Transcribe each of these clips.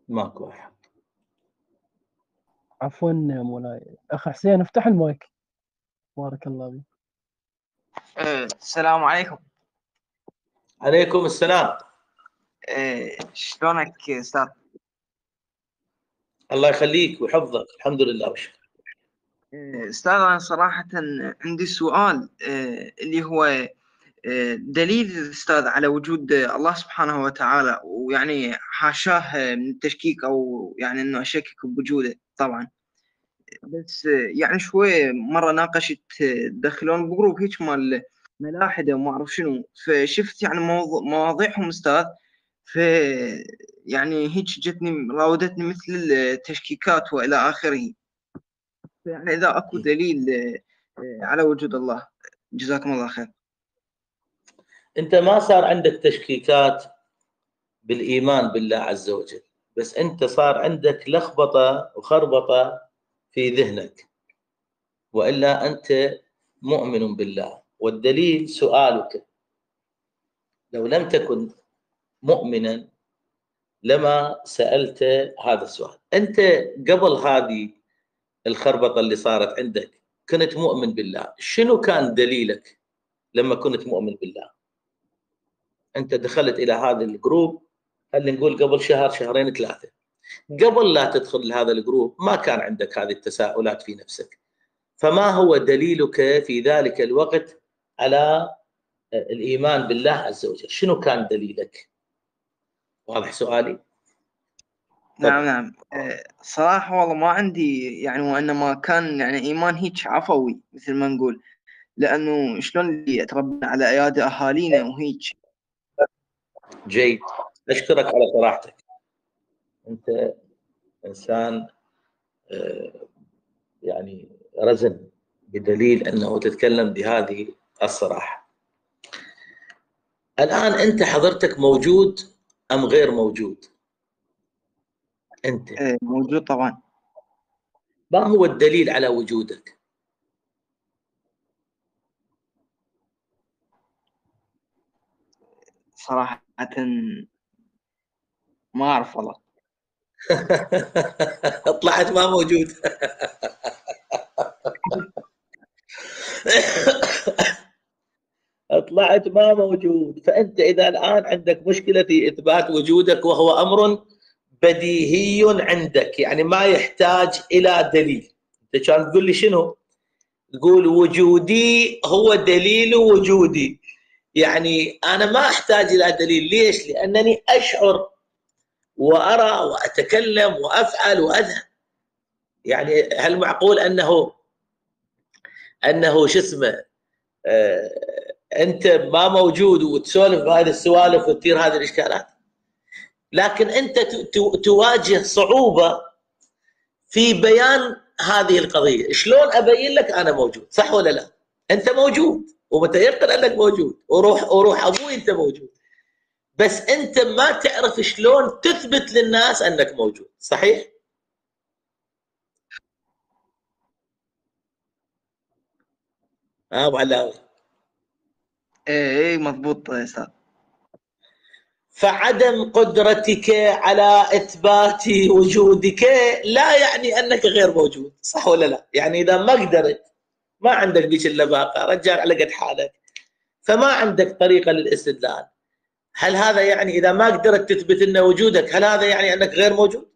ماكو أحد. عفوا مولاي. أخ حسين افتح المايك. بارك الله بك. السلام عليكم. عليكم السلام. شلونك استاذ؟ الله يخليك ويحفظك، الحمد لله وشكرا. استاذ انا صراحة عندي سؤال اللي هو دليل الاستاذ على وجود الله سبحانه وتعالى، ويعني حاشاه من التشكيك او يعني انه اشكك بوجوده طبعا. بس يعني شوي مرة ناقشت تدخلون بجروب هيك مال ملاحدة وما اعرف شنو، فشفت يعني مواضيعهم استاذ، ف يعني هيك جتني راودتني مثل التشكيكات والى اخره. يعني اذا اكو دليل على وجود الله. جزاكم الله خير. أنت ما صار عندك تشكيكات بالإيمان بالله عز وجل، بس أنت صار عندك لخبطة وخربطة في ذهنك، وإلا أنت مؤمن بالله. والدليل سؤالك. لو لم تكن مؤمنا لما سألت هذا السؤال. أنت قبل هذه الخربطة اللي صارت عندك كنت مؤمن بالله، شنو كان دليلك لما كنت مؤمن بالله؟ أنت دخلت إلى هذا الجروب، خلينا نقول قبل شهر شهرين ثلاثة، قبل لا تدخل لهذا الجروب ما كان عندك هذه التساؤلات في نفسك، فما هو دليلك في ذلك الوقت على الإيمان بالله عز وجل؟ شنو كان دليلك؟ واضح سؤالي؟ نعم نعم. صراحة والله ما عندي يعني، وإنما كان يعني إيمان هيك عفوي مثل ما نقول، لأنه شلون اللي تربينا على أيادي أهالينا وهيك. جيد، أشكرك على صراحتك. أنت إنسان يعني رزن، بدليل أنه تتكلم بهذه الصراحة. الآن أنت حضرتك موجود أم غير موجود؟ أنت موجود طبعا. ما هو الدليل على وجودك؟ صراحة ما أعرف والله. طلعت ما موجود. طلعت ما موجود. فأنت إذا الآن عندك مشكلة في إثبات وجودك، وهو أمر بديهي عندك، يعني ما يحتاج إلى دليل. أنت كان تقول لي شنو؟ تقول وجودي هو دليل وجودي. يعني أنا ما أحتاج إلى دليل. ليش؟ لأنني أشعر وأرى وأتكلم وأفعل وأذهب. يعني هل معقول أنه شو اسمه أنت ما موجود وتسولف بهذه السوالف وتثير هذه الإشكالات؟ لكن أنت تواجه صعوبة في بيان هذه القضية. شلون أبين لك أنا موجود؟ صح ولا لا؟ أنت موجود ومتيقن أنك موجود، وروح أبوي أنت موجود، بس أنت ما تعرف شلون تثبت للناس أنك موجود. صحيح؟ أبو علاوي. إيه مضبوط يا أستاذ. فعدم قدرتك على إثبات وجودك لا يعني أنك غير موجود. صح ولا لا؟ يعني إذا ما قدرت، ما عندك ذيك اللباقة، رجال على قد حالك، فما عندك طريقة للاستدلال. هل هذا يعني إذا ما قدرت تثبت أن وجودك، هل هذا يعني أنك غير موجود؟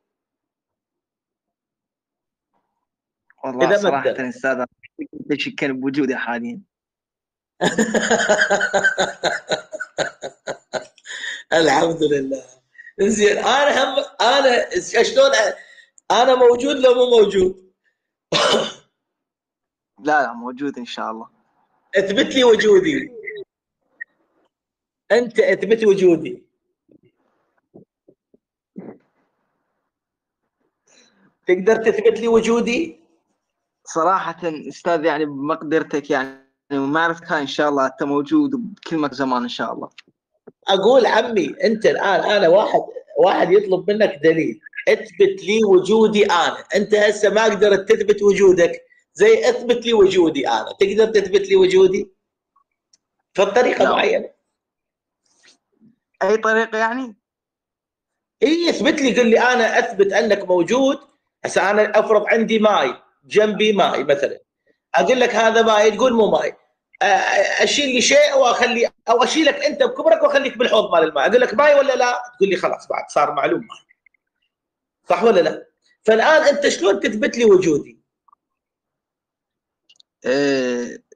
والله إذا ما صراحة قدرت. أستاذ أتشكل بوجودي حاليا. الحمد لله. زين، انا شلون انا موجود لو مو موجود؟ لا لا موجود إن شاء الله. اثبت لي وجودي. انت اثبت وجودي. تقدر تثبت لي وجودي؟ صراحة أستاذ يعني بمقدرتك يعني، ومعرفتك إن شاء الله أنت موجود بكل مكان زمان إن شاء الله. اقول عمي انت الان، انا واحد يطلب منك دليل، اثبت لي وجودي انا. انت هسه ما قدرت تثبت وجودك، زي اثبت لي وجودي انا. تقدر تثبت لي وجودي فبطريقه لا. معينه. أي طريقة يعني؟ اي اثبت لي، قل لي انا اثبت انك موجود. هسه انا افرض عندي ماي جنبي، ماي مثلا، اقول لك هذا ماي تقول مو ماي، اشيل لي شيء واخلي، او اشيلك انت بكبرك واخليك بالحوض مال الماء، اقول لك ماي ولا لا؟ تقول لي خلاص بعد صار معلوم ماي، صح ولا لا؟ فالان انت شلون تثبت لي وجودي؟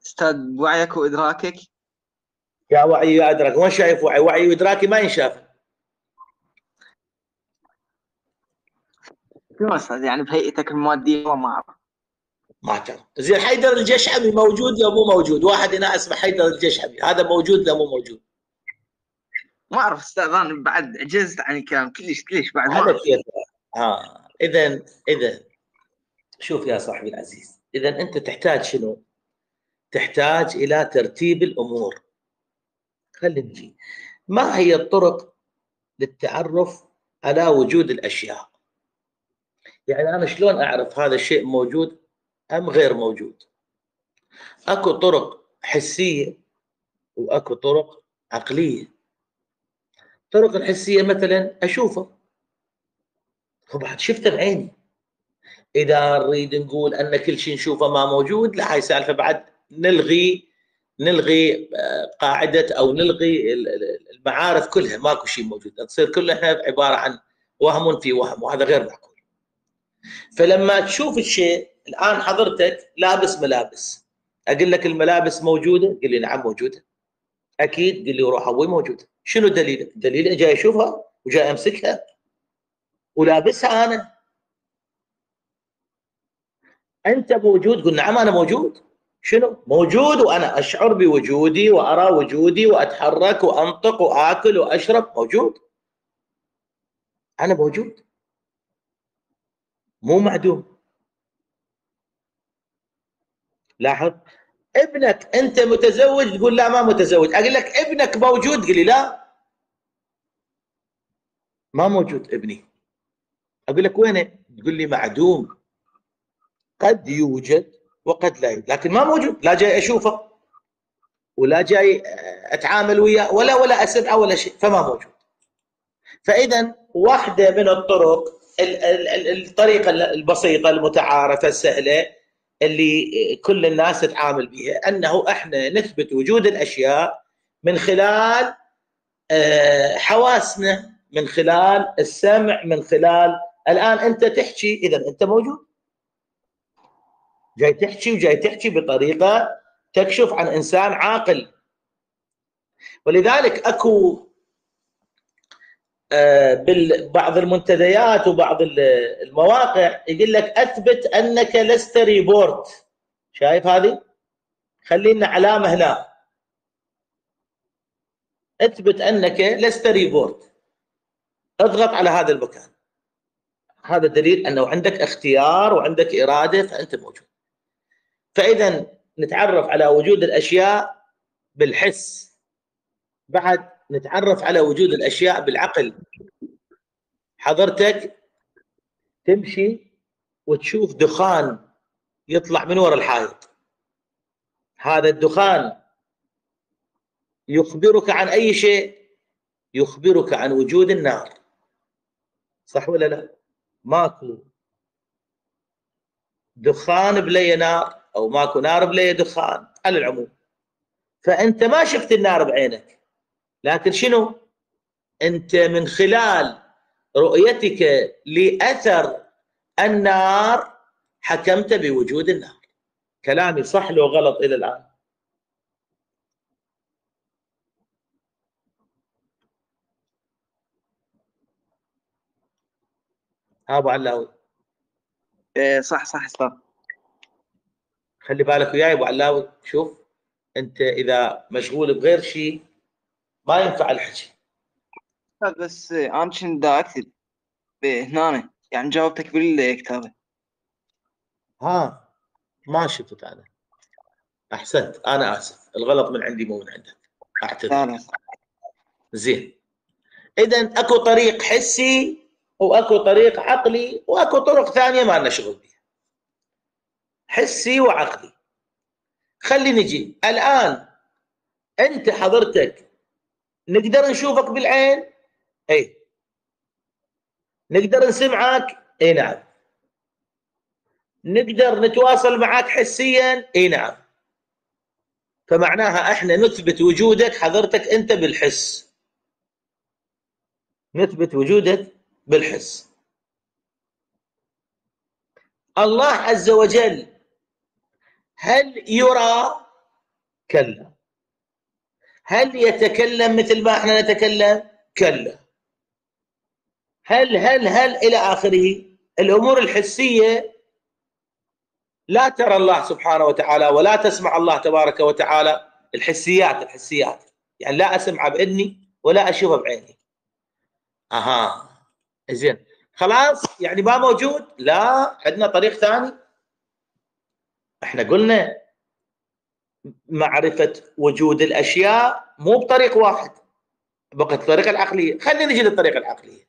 استاذ بوعيك وادراكك. يا وعي يا ادراك، وين شايف وعي؟ وعي وادراكي ما ينشاف. شو استاذ يعني بهيئتك الماديه والله ما اعرف. ما تعرف. زين حيدر الجشعمي موجود لو مو موجود؟ واحد هنا اسمه حيدر الجشعمي، هذا موجود لو مو موجود؟ ما اعرف استاذ، انا بعد عجزت عن الكلام كلش بعد ما على اعرف. كيف. اذا شوف يا صاحبي العزيز، اذا انت تحتاج شنو؟ تحتاج الى ترتيب الامور. خلينا نجي، ما هي الطرق للتعرف على وجود الاشياء؟ يعني انا شلون اعرف هذا الشيء موجود ام غير موجود؟ اكو طرق حسيه واكو طرق عقليه. الطرق الحسيه مثلا اشوفه، بعد شفته بعيني. اذا نريد نقول ان كل شيء نشوفه ما موجود، لا، هاي سالفه بعد نلغي قاعده، او نلغي المعارف كلها، ماكو شيء موجود، تصير كلها احنا عباره عن وهم في وهم، وهذا غير معقول. فلما تشوف الشيء، الان حضرتك لابس ملابس، اقول لك الملابس موجوده، قل لي نعم موجوده. اكيد، قل لي روح ابوي موجوده. شنو دليلك؟ دليل جاي اشوفها وجاي امسكها ولابسها انا. انت موجود؟ قل نعم انا موجود. شنو موجود؟ وانا اشعر بوجودي وارى وجودي واتحرك وانطق واكل واشرب، موجود. انا موجود، مو معدوم. لاحظ، ابنك انت متزوج تقول لا ما متزوج، اقول لك ابنك موجود، قل لي لا ما موجود ابني. اقول لك وينه؟ تقول لي معدوم. قد يوجد وقد لا يوجد، لكن ما موجود، لا جاي اشوفه ولا جاي اتعامل وياه ولا اسمعه ولا شيء، فما موجود. فاذا واحده من الطرق، الطريقه البسيطه المتعارفه السهله اللي كل الناس تتعامل بها، انه احنا نثبت وجود الاشياء من خلال حواسنا، من خلال السمع، من خلال، الان انت تحكي، اذا انت موجود، جاي تحكي وجاي تحكي بطريقه تكشف عن انسان عاقل. ولذلك اكو بعض المنتديات وبعض المواقع يقول لك اثبت انك لست ريبورت. شايف هذه؟ خلينا علامه هنا، اثبت انك لست ريبورت، اضغط على هذا المكان. هذا دليل انه عندك اختيار وعندك اراده، فانت موجود. فاذا نتعرف على وجود الاشياء بالحس، بعد نتعرف على وجود الاشياء بالعقل. حضرتك تمشي وتشوف دخان يطلع من وراء الحائط، هذا الدخان يخبرك عن اي شيء؟ يخبرك عن وجود النار، صح ولا لا؟ ماكو دخان بلي نار، او ماكو نار بلي دخان على العموم. فانت ما شفت النار بعينك، لكن شنو؟ انت من خلال رؤيتك لاثر النار حكمت بوجود النار. كلامي صح لو غلط الى الان؟ ها ابو علاوي؟ صح استاذ. خلي بالك وياي ابو علاوي، شوف انت اذا مشغول بغير شيء ما ينفع الحكي. بس انا كنت دا اكتب هنا، يعني جاوبتك بالكتابه. ها ما شفت انا. احسنت، انا اسف، الغلط من عندي مو من عندك، اعتذر. لا زين، اذا اكو طريق حسي واكو طريق عقلي واكو طرق ثانيه ما لنا شغل بها، حسي وعقلي. خلي نجي الان، انت حضرتك نقدر نشوفك بالعين، اي نقدر نسمعك؟ اي نعم. نقدر نتواصل معك حسيا؟ اي نعم. فمعناها احنا نثبت وجودك حضرتك انت بالحس، نثبت وجودك بالحس. الله عز وجل هل يرى؟ كلا. هل يتكلم مثل ما احنا نتكلم؟ كلا. هل الى اخره. الامور الحسيه لا ترى الله سبحانه وتعالى ولا تسمع الله تبارك وتعالى. الحسيات يعني لا اسمعه باذني ولا اشوفه بعيني. اها زين خلاص يعني ما موجود؟ لا، عندنا طريق ثاني. احنا قلنا معرفه وجود الاشياء مو بطريق واحد، بقت الطريقه العقليه. خلينا نجي للطريقه العقليه.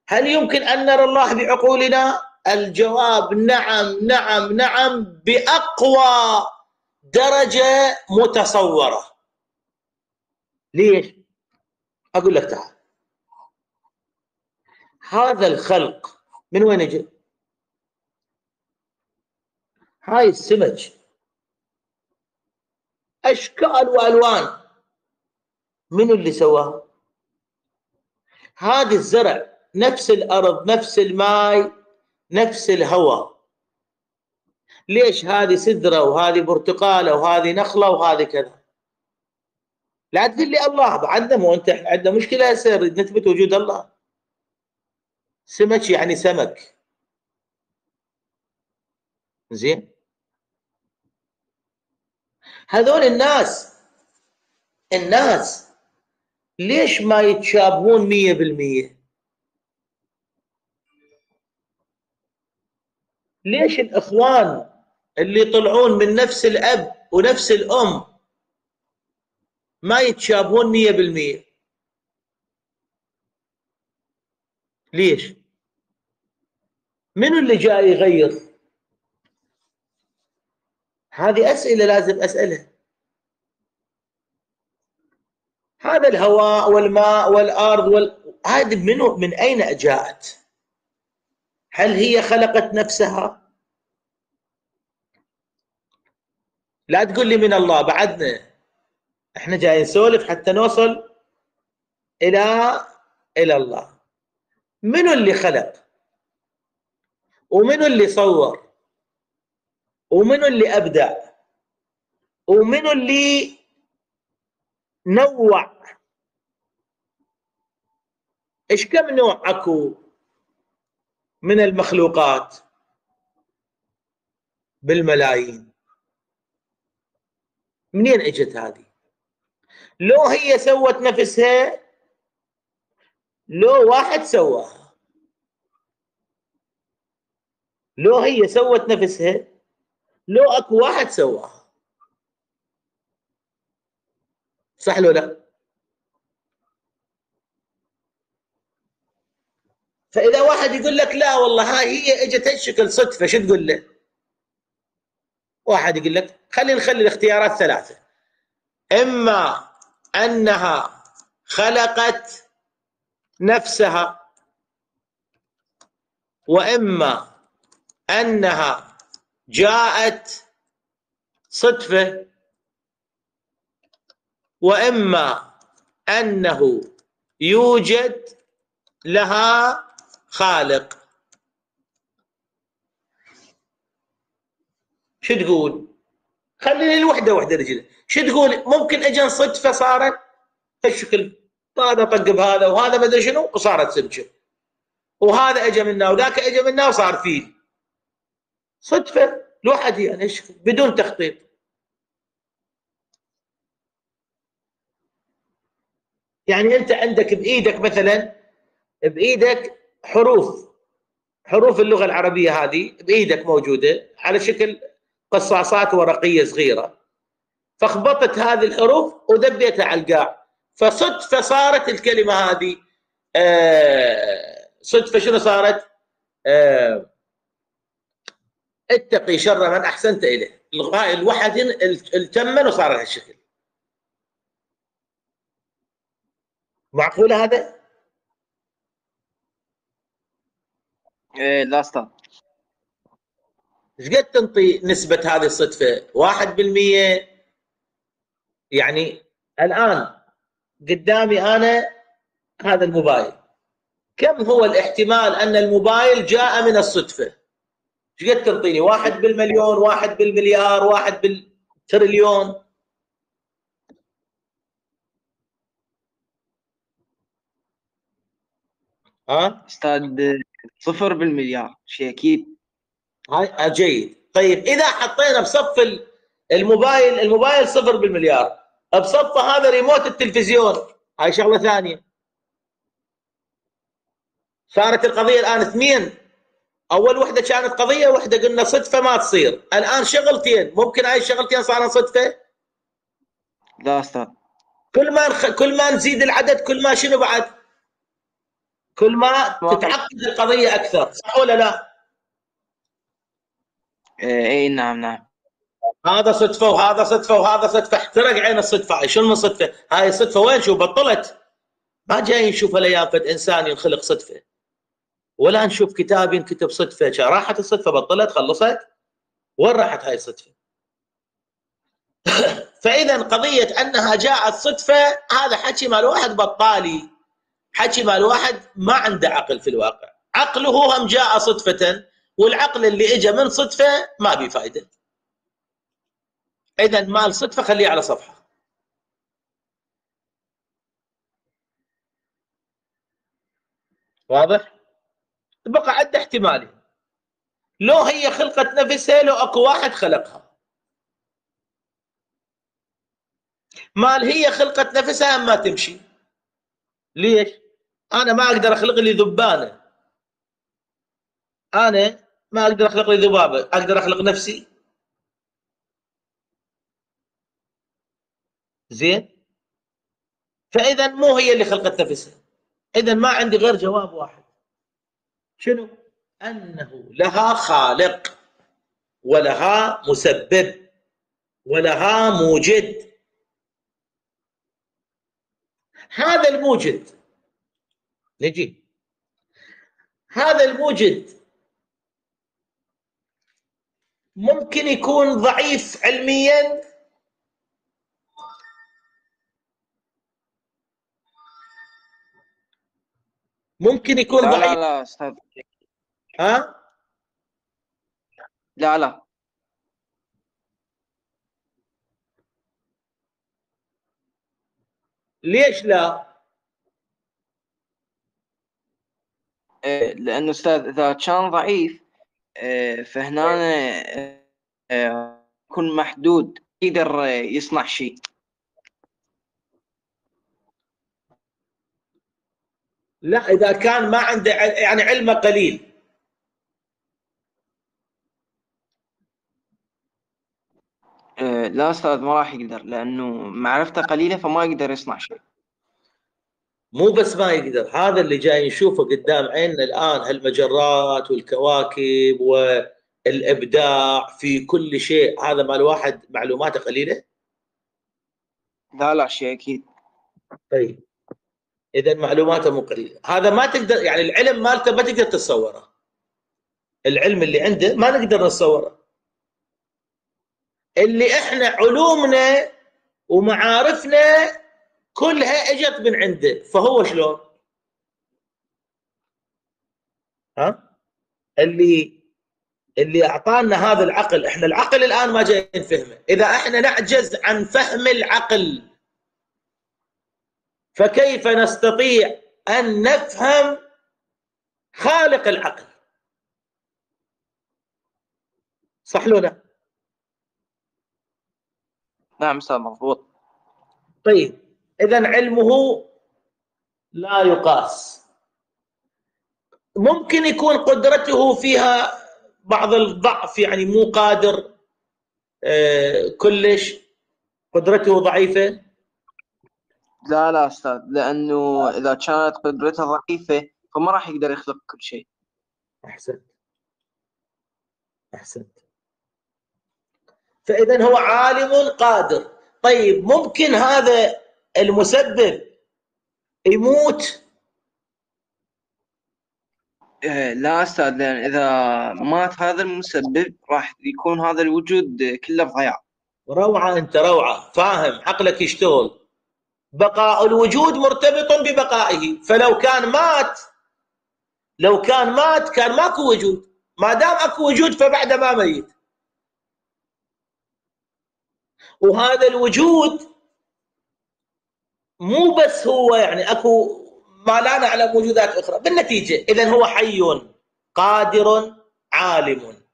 هل يمكن ان نرى الله بعقولنا؟ الجواب نعم نعم نعم، باقوى درجه متصوره. ليش؟ اقول لك تعال. هذا الخلق من وين اجى؟ هاي السمج اشكال والوان، من اللي سواها؟ هذا الزرع، نفس الارض، نفس الماء، نفس الهواء. ليش هذه سدره وهذه برتقاله وهذه نخله وهذه كذا؟ لا تقول لي الله بعدنا، مو انت عندنا مشكله هسه نثبت وجود الله. سمك يعني سمك، زين. هذول الناس ليش ما يتشابهون 100%؟ ليش الاخوان اللي يطلعون من نفس الاب ونفس الام ما يتشابهون 100%؟ ليش؟ منو اللي جاي يغير؟ هذه اسئله لازم اسالها. هذا الهواء والماء والارض هذه من اين جاءت؟ هل هي خلقت نفسها؟ لا تقول لي من الله، بعدنا احنا جايين نسولف حتى نوصل الى الله. منو اللي خلق؟ ومنو اللي صور؟ ومنو اللي ابدع؟ ومنو اللي نوع؟ ايش كم نوع اكو من المخلوقات؟ بالملايين. منين اجت هذه؟ لو هي سوت نفسها، لو واحد سواها، لو هي سوت نفسها، لو اكو واحد سواها، صح لو لا؟ فاذا واحد يقول لك لا والله هاي هي اجت هالشكل صدفه، شو تقول له؟ واحد يقول لك نخلي الاختيارات ثلاثه: اما انها خلقت نفسها، واما انها جاءت صدفه، واما انه يوجد لها خالق. شو تقول؟ خليني الوحده رجل. شو تقول؟ ممكن اجن صدفه صارت هالشكل، هذا طق بهذا وهذا ما ادري شنو وصارت سمكه، وهذا اجى منا وذاك اجى منا وصار فيل. صدفه الواحد يعني بدون تخطيط. يعني انت عندك بايدك مثلا، بايدك حروف اللغه العربيه هذه بايدك موجوده على شكل قصاصات ورقيه صغيره، فخبطت هذه الحروف ودبيتها على القاع، فصدفه صارت الكلمه هذه. صدفه شنو صارت؟ اتقي شر من احسنت اليه. الواحد التمن وصار هالشكل. معقوله هذا؟ لا أستاذ. ايش قد تنطي نسبة هذه الصدفة؟ 1%؟ يعني الآن قدامي أنا هذا الموبايل، كم هو الاحتمال أن الموبايل جاء من الصدفة؟ ايش قد تعطيني؟ 1 بالمليون، 1 بالمليار، 1 بالتريليون؟ ها؟ أستاذ 0 بالمليار شيء أكيد. هاي جيد. طيب إذا حطينا بصف الموبايل 0 بالمليار، بصفه هذا ريموت التلفزيون، هاي شغلة ثانية. صارت القضية الآن اثنين. أول وحدة كانت قضية، وحدة قلنا صدفة ما تصير، الآن شغلتين، ممكن هاي الشغلتين صارت صدفة؟ لا أستاذ. كل ما نزيد العدد كل ما شنو بعد؟ كل ما تتعقد القضية أكثر، صح ولا لا؟ اي نعم نعم. هذا صدفة وهذا صدفة وهذا صدفة، احترق عين الصدفة. هاي شنو من صدفة؟ هاي صدفة وين؟ شو بطلت؟ ما جاي نشوف الايام فد انسان ينخلق صدفة، ولا نشوف كتاب ينكتب صدفة. راحت الصدفة، بطلت، خلصت، وين راحت هاي الصدفة؟ فإذا قضية أنها جاءت صدفة هذا حكي مال واحد بطالي، حكي مال واحد ما عنده عقل في الواقع. عقله هم جاء صدفة، والعقل اللي اجى من صدفة ما بي فايدة. إذا مال صدفة خليه على صفحة. واضح؟ بقى عدة احتمالي، لو هي خلقت نفسها، لو اكو واحد خلقها. مال هي خلقت نفسها ما تمشي. ليش؟ انا ما اقدر اخلق لي ذبانه، انا ما اقدر اخلق لي ذبابه، اقدر اخلق نفسي؟ زين؟ فاذا مو هي اللي خلقت نفسها. اذا ما عندي غير جواب واحد، شنو؟ انه لها خالق، ولها مسبب، ولها موجد. هذا الموجد، نجي، هذا الموجد ممكن يكون ضعيف علميا، ممكن يكون لا ضعيف. لا أستاذ. ها؟ لا ليش لا؟ لأنه أستاذ إذا كان ضعيف فهنا يكون محدود، يقدر يصنع شيء. لا، اذا كان ما عنده يعني علمه قليل. لا أستاذ ما راح يقدر، لأنه معرفته قليلة فما يقدر يصنع شيء. مو بس ما يقدر، هذا اللي جاي نشوفه قدام عيننا الان، هالمجرات والكواكب والابداع في كل شيء، هذا مال واحد معلوماته قليله. لا شيء أكيد. طيب اذا معلوماته مو قليله، هذا ما تقدر، يعني العلم مالته ما تقدر تتصوره، العلم اللي عنده ما نقدر نتصوره. اللي احنا علومنا ومعارفنا كلها اجت من عنده، فهو شلون؟ ها؟ اللي اعطانا هذا العقل، احنا العقل الان ما جاي نفهمه. اذا احنا نعجز عن فهم العقل، فكيف نستطيع ان نفهم خالق العقل؟ صح لو لا؟ نعم أستاذ مضبوط. طيب اذا علمه لا يقاس. ممكن يكون قدرته فيها بعض الضعف، يعني مو قادر كلش، قدرته ضعيفه. لا أستاذ، لأنه إذا كانت قدرته ضعيفة فما راح يقدر يخلق كل شيء. احسنت، احسنت. فاذا هو عالم قادر. طيب ممكن هذا المسبب يموت؟ لا أستاذ، لأن إذا مات هذا المسبب راح يكون هذا الوجود كله ضياع. روعة، أنت روعة، فاهم، عقلك يشتغل. بقاء الوجود مرتبط ببقائه، فلو كان مات، لو كان مات كان ماكو وجود، ما دام اكو وجود فبعد ما ميت. وهذا الوجود مو بس هو يعني اكو ما لا نعلم وجودات اخرى، بالنتيجه اذا هو حي قادر عالم.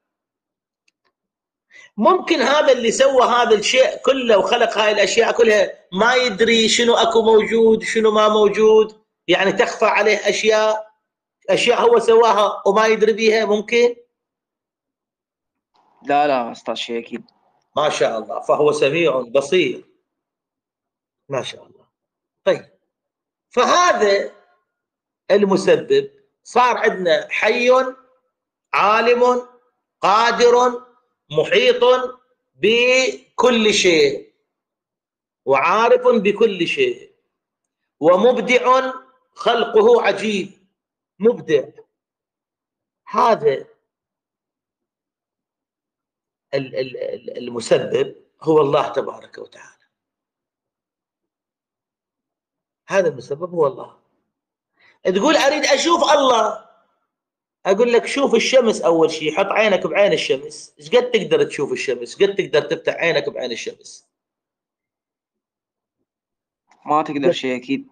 ممكن هذا اللي سوى هذا الشيء كله وخلق هاي الاشياء كلها ما يدري شنو اكو موجود شنو ما موجود، يعني تخفى عليه اشياء هو سواها وما يدري بيها؟ ممكن؟ لا أستاذ، شيء أكيد. ما شاء الله، فهو سميع بصير، ما شاء الله. طيب، فهذا المسبب صار عندنا حي عالم قادر محيط بكل شيء وعارف بكل شيء ومبدع، خلقه عجيب، مبدع. هذا المسبب هو الله تبارك وتعالى. هذا المسبب هو الله. تقول اريد اشوف الله، اقول لك شوف الشمس اول شيء، حط عينك بعين الشمس، ايش قد تقدر تشوف الشمس؟ قد تقدر تفتح عينك بعين الشمس؟ ما تقدر، شيء أكيد.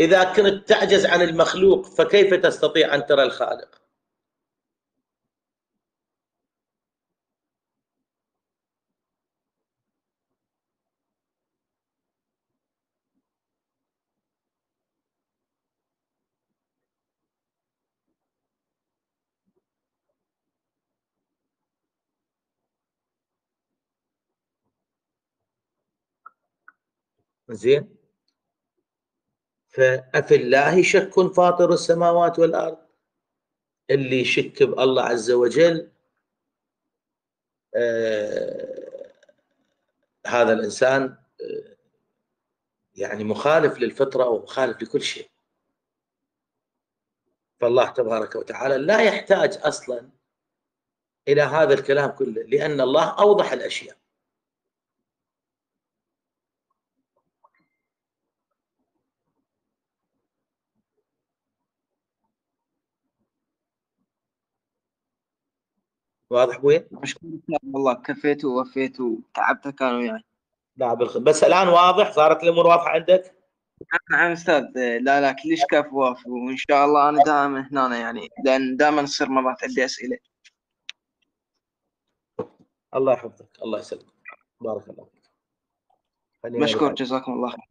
اذا كنت تعجز عن المخلوق فكيف تستطيع ان ترى الخالق؟ زين، فأفي الله شك فاطر السماوات والأرض. اللي يشك بالله عز وجل هذا الإنسان يعني مخالف للفطرة ومخالف لكل شيء. فالله تبارك وتعالى لا يحتاج أصلا إلى هذا الكلام كله، لأن الله أوضح الأشياء. واضح بوين؟ مشكور والله، كفيت ووفيت وتعبت كان وياي. لا بس الآن واضح، صارت الأمور واضحة عندك؟ نعم أستاذ، لا كلش كفو ووفي، وإن شاء الله أنا دائما هنا يعني، لأن دائما تصير مرات عندي أسئلة. الله يحفظك، الله يسلمك، بارك الله فيك. خلينا مشكور، نروح. جزاكم الله خير.